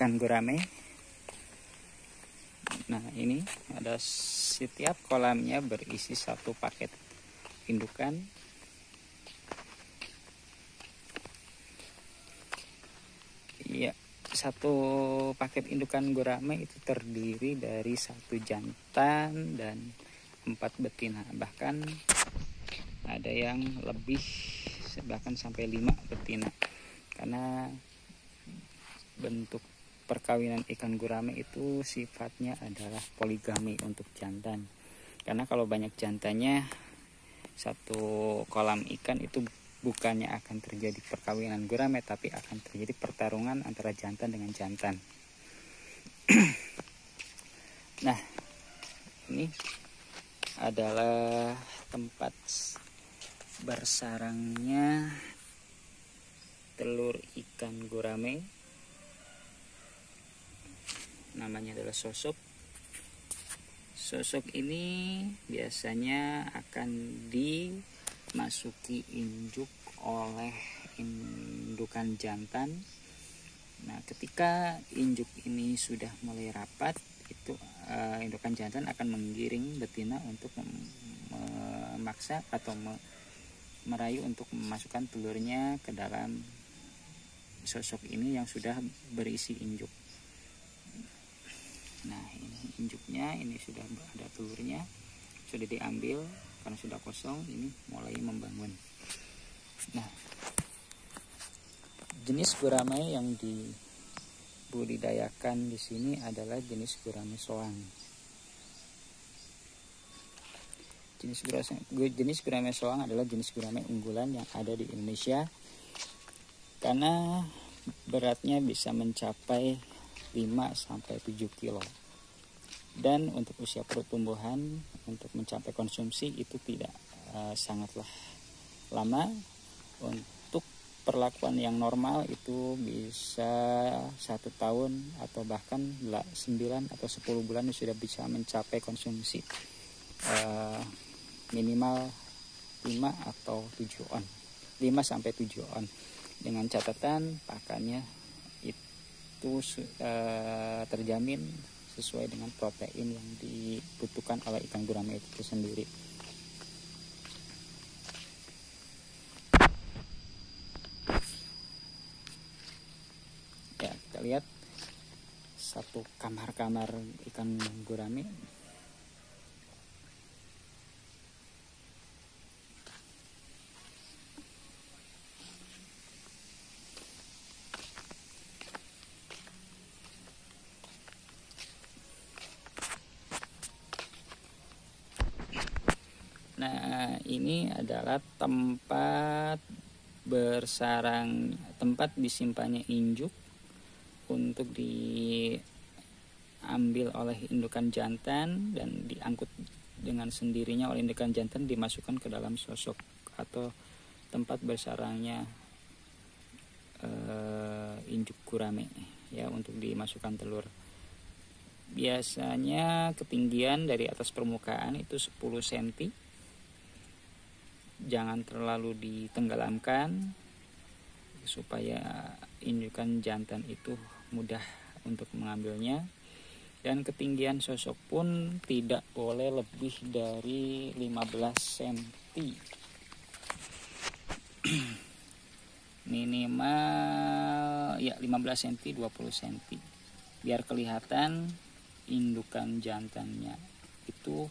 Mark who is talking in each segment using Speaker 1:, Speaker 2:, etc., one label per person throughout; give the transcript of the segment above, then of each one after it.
Speaker 1: ikan gurame. Nah, ini ada setiap kolamnya berisi 1 paket indukan. Iya, 1 paket indukan gurame itu terdiri dari 1 jantan dan 4 betina. Bahkan ada yang lebih, bahkan sampai 5 betina. Karena bentuk perkawinan ikan gurame itu sifatnya adalah poligami untuk jantan. Karena kalau banyak jantannya, 1 kolam ikan itu bukannya akan terjadi perkawinan gurame, tapi akan terjadi pertarungan antara jantan dengan jantan. Nah, ini adalah tempat bersarangnya telur ikan gurame. Namanya adalah sosok. Sosok ini biasanya akan dimasuki injuk oleh indukan jantan. Nah, ketika injuk ini sudah mulai rapat, itu indukan jantan akan menggiring betina untuk memaksa atau merayu untuk memasukkan telurnya ke dalam sosok ini yang sudah berisi injuk. Nah, ini injuknya, ini sudah ada telurnya, sudah diambil karena sudah kosong, ini mulai membangun. Nah, jenis gurame yang dibudidayakan di sini adalah jenis gurame soang. Jenis gurame soang adalah jenis gurame unggulan yang ada di Indonesia karena beratnya bisa mencapai 5-7 kilo. Dan untuk usia pertumbuhan untuk mencapai konsumsi itu tidak sangatlah lama. Untuk perlakuan yang normal itu bisa 1 tahun atau bahkan 9 atau 10 bulan sudah bisa mencapai konsumsi minimal 5 atau 7 on, 5-7 on, dengan catatan pakannya itu terjamin sesuai dengan protein yang dibutuhkan oleh ikan gurame itu sendiri. Ya, kita lihat 1 kamar-kamar ikan gurame. Nah, ini adalah tempat disimpannya injuk untuk diambil oleh indukan jantan dan diangkut dengan sendirinya oleh indukan jantan, dimasukkan ke dalam sosok atau tempat bersarangnya injuk gurame ya, untuk dimasukkan telur. Biasanya ketinggian dari atas permukaan itu 10 cm. Jangan terlalu ditenggelamkan supaya indukan jantan itu mudah untuk mengambilnya. Dan ketinggian sosok pun tidak boleh lebih dari 15 cm. Minimal ya 15 cm, 20 cm. Biar kelihatan indukan jantannya itu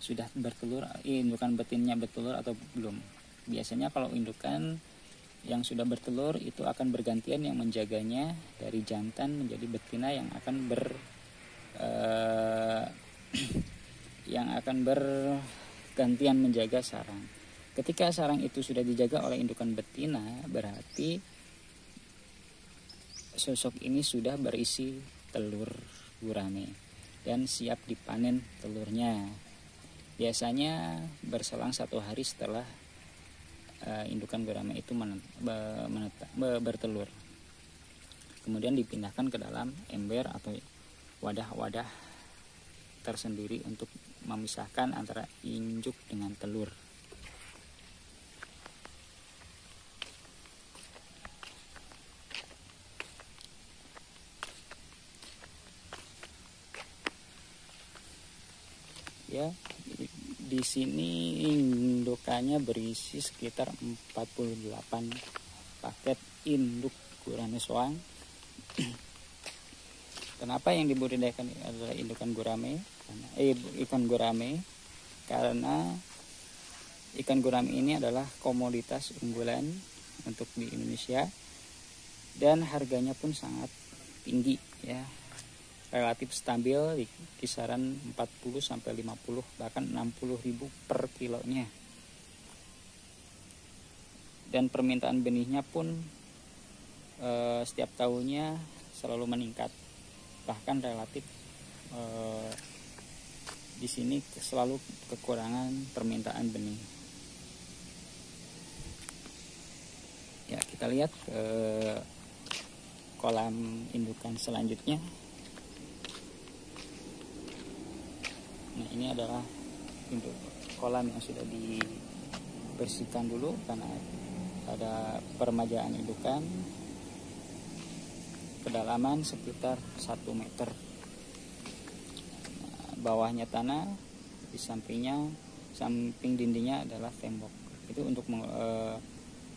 Speaker 1: sudah bertelur, indukan betinnya bertelur atau belum. Biasanya kalau indukan yang sudah bertelur itu akan bergantian yang menjaganya dari jantan menjadi betina yang akan bergantian menjaga sarang. Ketika sarang itu sudah dijaga oleh indukan betina, berarti sosok ini sudah berisi telur gurame dan siap dipanen telurnya. Biasanya berselang 1 hari setelah indukan gurame itu bertelur. Kemudian dipindahkan ke dalam ember atau wadah-wadah tersendiri untuk memisahkan antara injuk dengan telur. ya. Di sini indukannya berisi sekitar 48 paket induk gurame soang. Kenapa yang dibudidayakan adalah indukan gurame? Ikan gurame, karena ikan gurame ini adalah komoditas unggulan untuk di Indonesia dan harganya pun sangat tinggi ya, relatif stabil di kisaran 40 sampai 50 bahkan 60.000 per kilonya. Dan permintaan benihnya pun setiap tahunnya selalu meningkat, bahkan relatif di sini selalu kekurangan permintaan benih. Ya, kita lihat ke kolam indukan selanjutnya. Nah, ini adalah induk kolam yang sudah dibersihkan dulu karena ada peremajaan indukan. Kedalaman sekitar 1 meter. Bawahnya tanah, di samping dindingnya adalah tembok. Itu untuk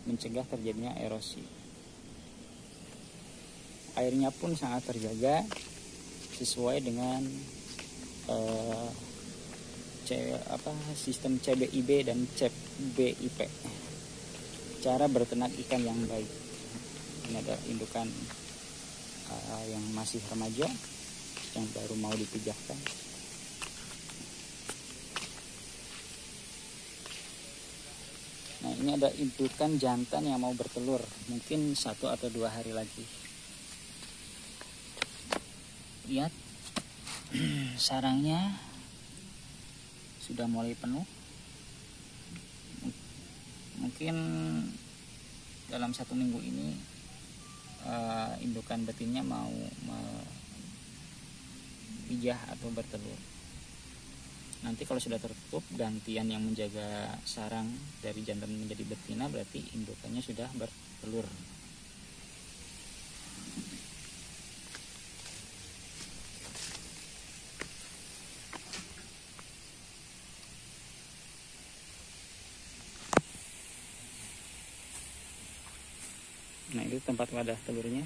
Speaker 1: mencegah terjadinya erosi. Airnya pun sangat terjaga sesuai dengan sistem CBIB dan CBIP. Cara berternak ikan yang baik. Ini ada indukan yang masih remaja, yang baru mau dipijahkan. Nah, ini ada indukan jantan yang mau bertelur, mungkin 1 atau 2 hari lagi. Lihat, sarangnya sudah mulai penuh. Mungkin dalam 1 minggu ini indukan betinnya mau pijah atau bertelur. Nanti kalau sudah tertutup, gantian yang menjaga sarang dari jantan menjadi betina, berarti indukannya sudah bertelur. Nah, itu tempat wadah telurnya.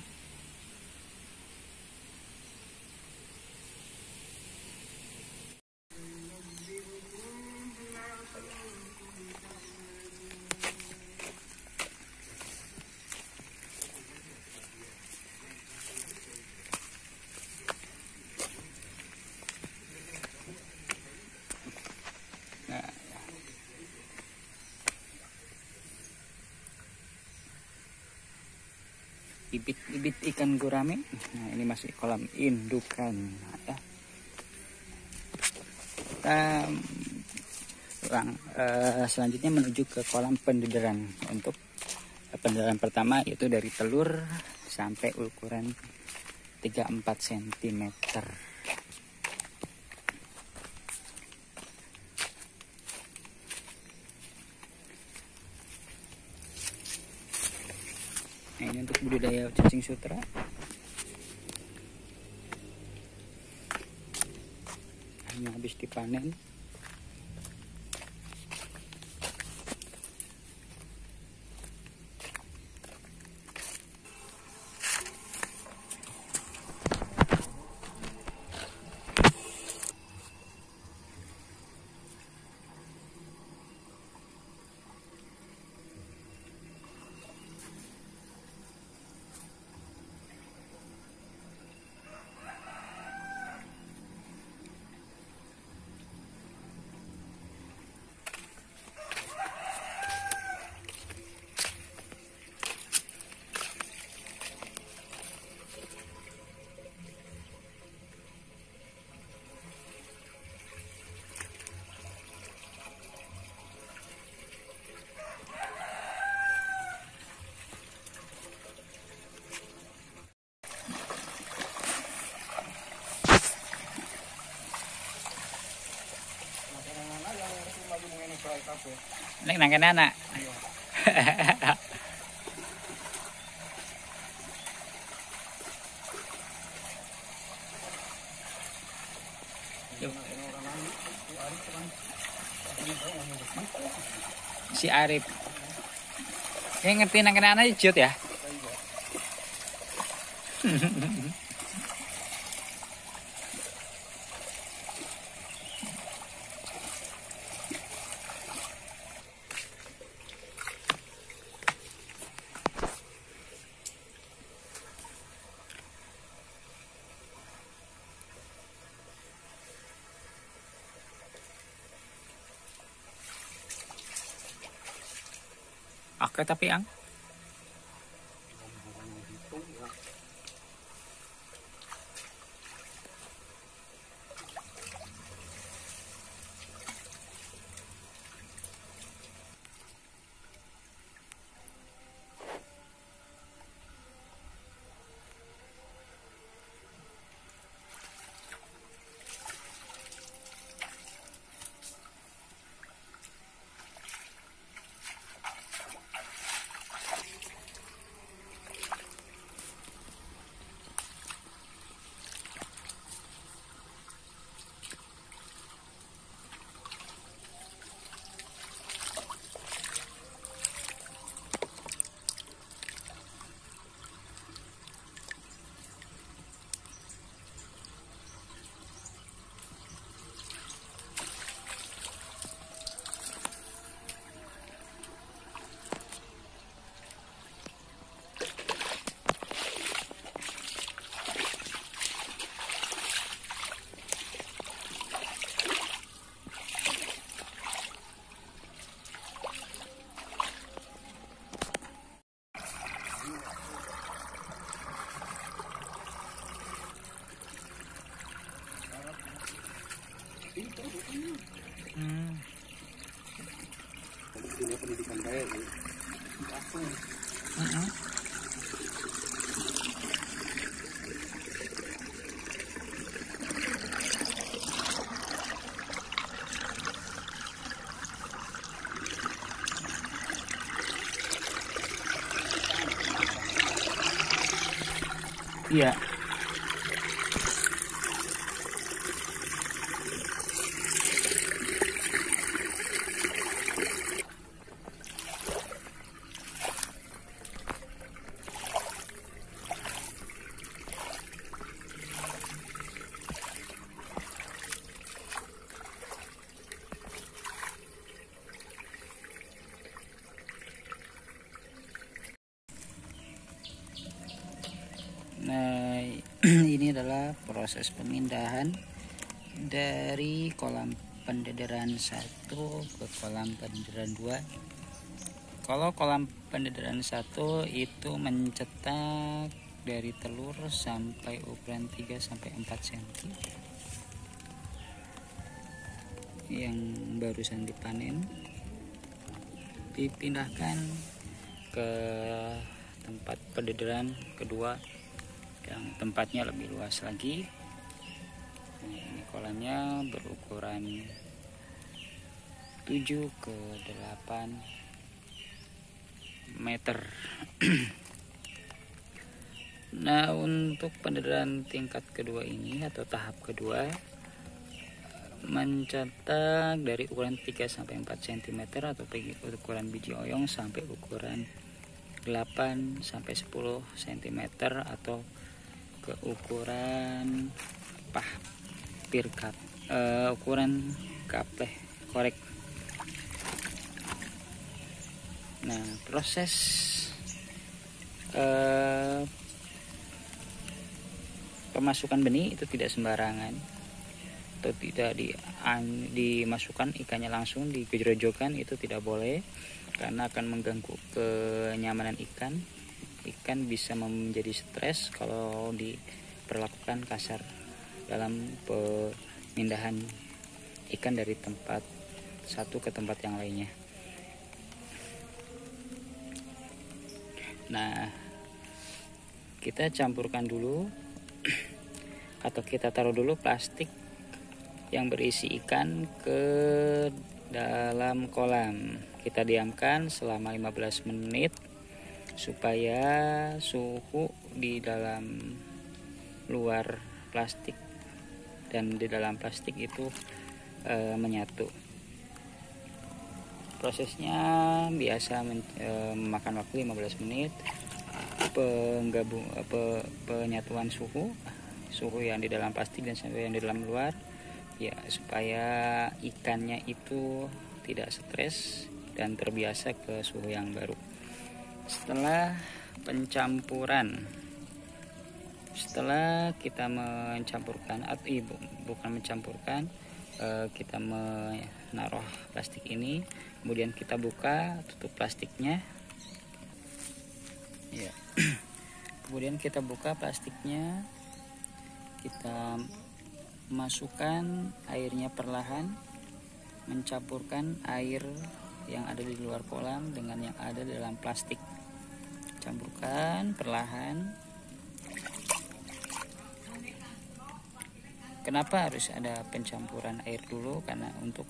Speaker 1: Bibit ikan gurame. Nah, ini masih kolam indukan ya. Kita selanjutnya menuju ke kolam pendidiran. Untuk pendidiran pertama yaitu dari telur sampai ukuran 3-4 cm. Nah, ini untuk budidaya cacing sutra. Hanya habis dipanen. Nek nang kene anak. Si Arif. Kayak ngerti nang kena anak jut ya. Oke tapi ang.
Speaker 2: Pendidikan baik ya.
Speaker 1: Iya. Nah, ini adalah proses pemindahan dari kolam pendederan 1 ke kolam pendederan 2. Kalau kolam pendederan 1 itu mencetak dari telur sampai ukuran 3 sampai 4 cm. Yang barusan dipanen dipindahkan ke tempat pendederan kedua yang tempatnya lebih luas lagi. Nah, ini kolamnya berukuran 7 ke 8 meter. Nah, untuk pendederan tingkat kedua ini atau tahap kedua mencetak dari ukuran 3 sampai 4 cm atau ukuran biji oyong sampai ukuran 8 sampai 10 cm atau ke ukuran ukuran kapleh korek. Nah, proses pemasukan benih itu tidak sembarangan atau tidak dimasukkan ikannya langsung digerojokan, itu tidak boleh karena akan mengganggu kenyamanan ikan. Ikan bisa menjadi stres kalau diperlakukan kasar dalam pemindahan ikan dari tempat satu ke tempat yang lainnya. Nah, kita campurkan dulu atau kita taruh dulu plastik yang berisi ikan ke dalam kolam. Kita diamkan selama 15 menit supaya suhu di dalam luar plastik dan di dalam plastik itu menyatu. Prosesnya biasa memakan waktu 15 menit. Penyatuan suhu yang di dalam plastik dan yang di dalam luar, ya, supaya ikannya itu tidak stres dan terbiasa ke suhu yang baru. Setelah pencampuran, setelah kita mencampurkan kita menaruh plastik ini, kemudian kita buka tutup plastiknya, ya. Kemudian kita buka plastiknya, kita masukkan airnya perlahan, mencampurkan air yang ada di luar kolam dengan yang ada dalam plastik. Campurkan perlahan. Kenapa harus ada pencampuran air dulu? Karena untuk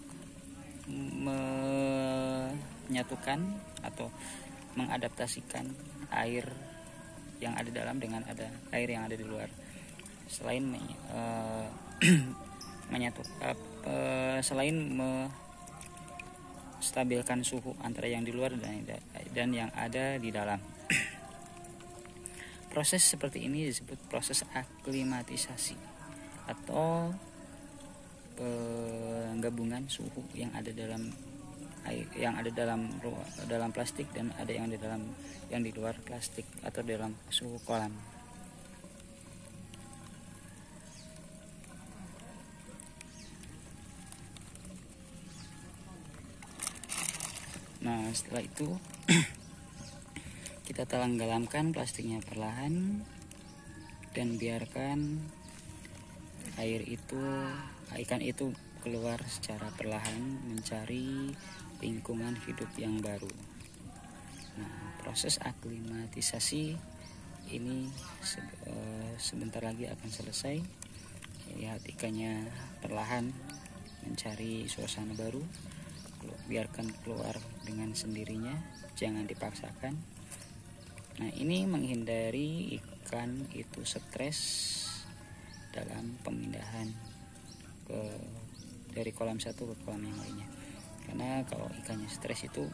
Speaker 1: menyatukan atau mengadaptasikan air yang ada dalam dengan ada air yang ada di luar. Selain selain menstabilkan suhu antara yang di luar dan yang ada di dalam. Proses seperti ini disebut proses aklimatisasi atau penggabungan suhu yang ada dalam air, yang ada dalam plastik dan ada yang di luar plastik atau dalam suhu kolam. Nah, setelah itu kita tenggelamkan plastiknya perlahan dan biarkan ikan itu keluar secara perlahan mencari lingkungan hidup yang baru. Nah, proses aklimatisasi ini sebentar lagi akan selesai. Lihat ikannya perlahan mencari suasana baru. Biarkan keluar dengan sendirinya, jangan dipaksakan. Nah, ini menghindari ikan itu stres dalam pemindahan dari kolam satu ke kolam yang lainnya. Karena kalau ikannya stres itu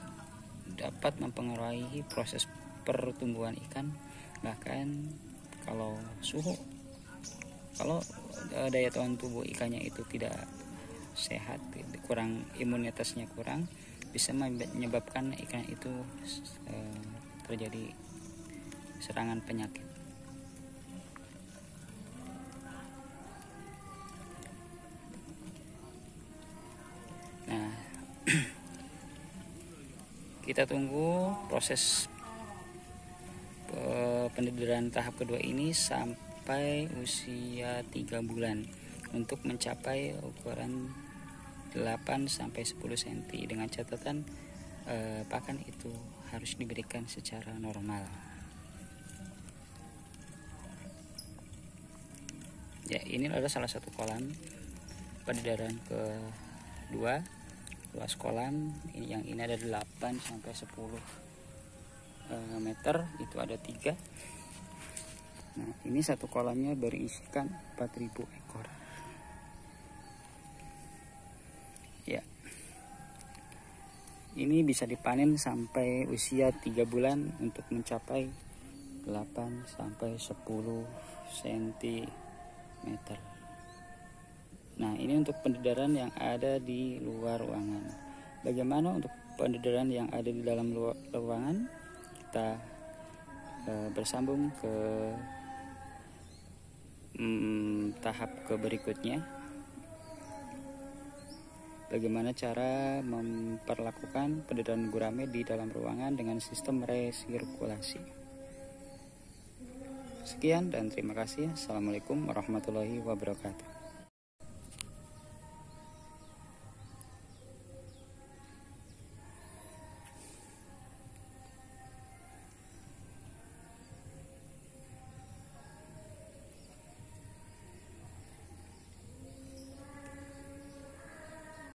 Speaker 1: dapat mempengaruhi proses pertumbuhan ikan. Bahkan kalau daya tahan tubuh ikannya itu tidak sehat, kurang, imunitasnya kurang, bisa menyebabkan ikan itu terjadi serangan penyakit. Nah, kita tunggu proses pendidiran tahap kedua ini sampai usia 3 bulan untuk mencapai ukuran 8-10 cm dengan catatan pakan itu harus diberikan secara normal. Ya, ini adalah salah satu kolam pendidiran kedua. Luas kolam yang ini ada 8-10 meter, itu ada 3. Nah, ini satu kolamnya berisikan 4.000 ekor. Ya, ini bisa dipanen sampai usia 3 bulan untuk mencapai 8-10 cm. Nah, ini untuk pendidiran yang ada di luar ruangan. Bagaimana untuk pendidiran yang ada di dalam ruangan? Kita bersambung ke tahap berikutnya. Bagaimana cara memperlakukan pendidiran gurame di dalam ruangan dengan sistem resirkulasi. Sekian dan terima kasih. Assalamualaikum warahmatullahi wabarakatuh.